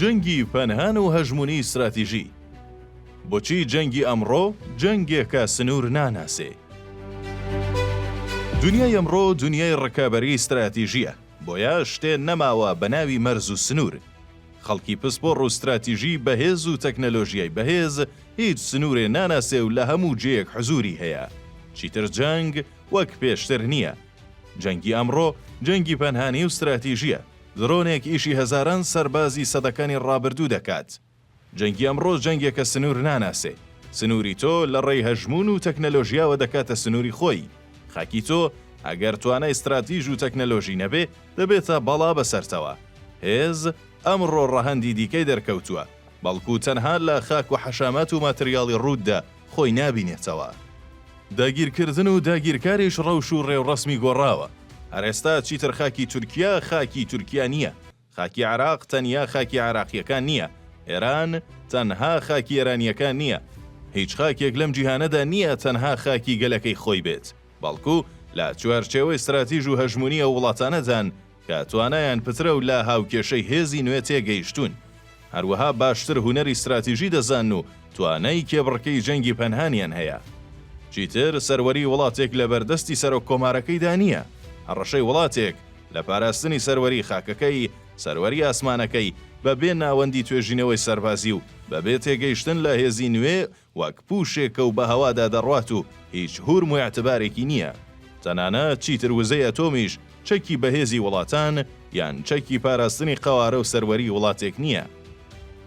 جەنگی پەنهان و هەژمونی استراتیژی. بۆچی جەنگی ئەمڕۆ جەنگێکە سنوور ناناسێ؟ دنیای ئەمڕۆ دنیای ڕکابەری استراتیژیە، بۆیە شتێ نەماوە بە ناوی مەرز و سنوور. خەڵکی پسپۆڕ و استراتیژی بەهێز و تەکنەلۆژیای بەهێز هیچ سنوورێ ناناسێ و لە هەموو جێیەک حزوری هەیە. چیتر جەنگ وەک پێشتر نییە. جەنگی ئەمڕۆ جەنگی پەنهانی و استراتیژیە. درۆنێک ئیشی هەزاران سەربازی سەدەکانی ڕابردوو دەکات. جەنگی ئەمڕۆ جەنگێکە سنوور ناناسێ. سنووری تۆ لە ڕێی هەژمون و تەکنەلۆژیاوە دەکاتە سنووری خۆی. خاکی تۆ ئەگەر توانای استراتیژ و تەکنەلۆژی نەبێ دەبێتە بەڵا بەسەرتەوە. هێز ئەمڕۆ ڕەهەندی دیکەی دەرکەوتووە، بەڵکو تەنها لە خاک و حەشامەت و ماتریاڵی ڕووددا خۆی نابینێتەوە. داگیرکردن و داگیرکاریش ڕەوش و ڕێوڕەسمی گۆڕاوە. هەرێستا چیتر خاکی تورکیا خاکی تورکیا نییە. خاکی عراق تەنیا خاکی عراقیەکان نییە. ئێران تەنها خاکی ئێرانیەکان نییە. هیچ خاکێک لەم جیهانەدا نییە تەنها خاکی گەلەکەی خۆی بێت، بەڵکو لە چوارچێوەی استراتیژ و هەژمونیە وڵاتانەدان کە توانایان پترە و لە هاوکێشەی هێزی نوێ تێگەیشتون. هەروەها باشتر هونەری استراتیژی دەزان و توانای کێبڕکەی جەنگی پەنهانیان هەیە. چیتر سەروەری وڵاتێک لە بەردەستی سەرۆک کۆمارەکەیدا نییە. هەڕەشەی وڵاتێک لە پاراستنی سەروەری خاکەکەی، سەروەری ئاسمانەکەی بەبێ ناوەندی توێژینەوەی سەربازی و بەبێ تێگەیشتن لە هێزی نوێ وەک پوشێکە و بە هەوادا دەڕوات و هیچ هورم و اعتبارێکی نییە. تەنانەت چیتر وزەی ئەتۆمیش چەکی بەهێزی وڵاتان یان چەکی پاراستنی قەوارە و سەروەری وڵاتێک نییە.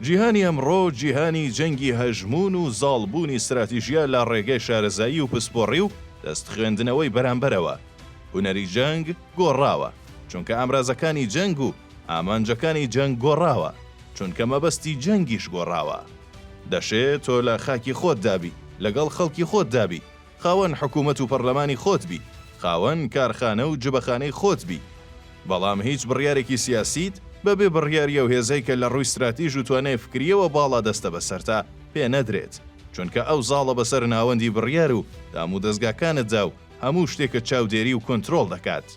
جیهانی ئەمڕۆ جیهانی جەنگی هەژمون و زاڵبوونی استراتیژیە لە ڕێگەی شارەزایی و پسپۆڕی و دەست خوێندنەوەی بەرامبەرەوە. هونەری جەنگ گۆڕاوە، چونکە ئامرازەکانی جەنگ و ئامانجەکانی جەنگ گۆڕاوە، چونکە مەبەستی جەنگیش گۆڕاوە. دەشێت تۆ لە خاکی خۆت دابی، لەگەڵ خەڵکی خۆت دابی، خاوەن حکوومەت و پەرلەمانی خۆت بی، خاوەن کارخانە و جبەخانەی خۆت بی. بەڵام هیچ بڕیارێکی سیاسیت بەبێ بڕیاریە و هێزەی کە لە ڕووی استراتیژ و توانای فکریەوە باڵا دەستە بەسەرتا پێ نەدرێت، چونکە ئەو زاڵە بەسەر ناوەندی بڕیار و دام و دەستگاکانتدا و هەموو شتێکە چاودێری و کۆنترۆڵ دەکات.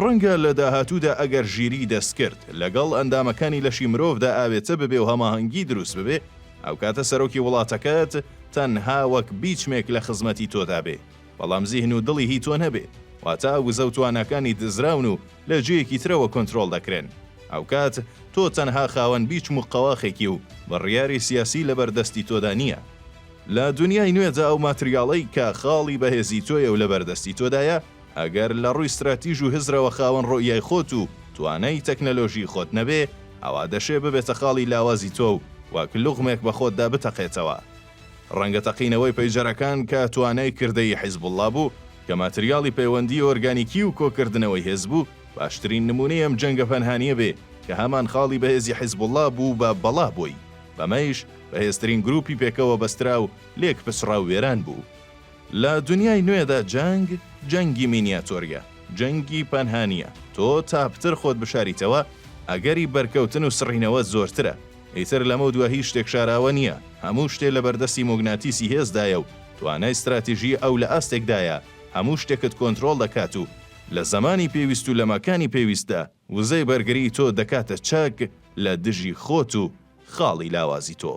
ڕەنگە لە داهاتوودا ئەگەر ژیری دەست کرد لەگەڵ ئەندامەکانی لەشی مرۆڤدا ئاوێتە ببێ و هەماهەنگی دروست ببێ، ئەو کاتە سەرۆکی وڵاتەکەت تەنها وەک بیچمێک لە خزمەتی تۆدا بێ، بەڵام زیهن و دڵی هی تۆ نەبێ، واتە وزە و توانەکانی دزراون و لە جێیەکی ترەوە کۆنترۆڵ دەکرێن. ئەو کات تۆ تەنها خاوەن بیچم و قەواخێکی و بڕیاری سیاسی لەبەردەستی تۆدا نییە. لە دنیای نوێدا ئەو ماتریاڵەی کە خاڵی بەهێزی تۆیە و لەبەردەستی تۆدایە، ئەگەر لە ڕووی استراتیژ و هزرەوە خاوەن ڕۆیای خۆت و توانای تەکنەلۆژی خۆت نەبێ، ئەوا دەشێ ببێتە خاڵی لاوازی تۆ و وەک لوغمێک بە خۆتدا بتەقێتەوە. ڕەنگە تەقینەوەی پەیجەرەکان کە توانای کردەی حیزبوڵڵا بوو کە ماتریاڵی پەیوەندی ئۆرگانیکی و کۆکردنەوەی هێز بوو، باشترین نمونەی ئەم جەنگە پەنهانیە بێ کە هەمان خاڵی بەهێزی حیزبوڵڵا بوو بە بەڵا بووی. بەمەیش بەهێزترین گروپی پێکەوە بەسترا و لێک پسڕا و وێران بوو. لە دنیای نوێدا جەنگی مینیاتۆریە، جەنگی پەنهانیە. تۆ تاپتر خۆت بشاریتەوە ئەگەری بەرکەوتن و سڕینەوە زۆرترە. ئیتر لەمە دووە هیچ شتێک شاراوە نییە، هەموو شتێ لە بەردەستی موگناتیسی هێزدایە و توانای استراتیژی ئەو لە ئاستێکدایە هەموو شتێکت کۆنترۆڵ دەکات و لە زمانی پێویست و لە مەکانی پێویستدا وزەی بەرگری تۆ دەکاتە چاک لە دژی خۆت و خاڵی لاوازی تۆ.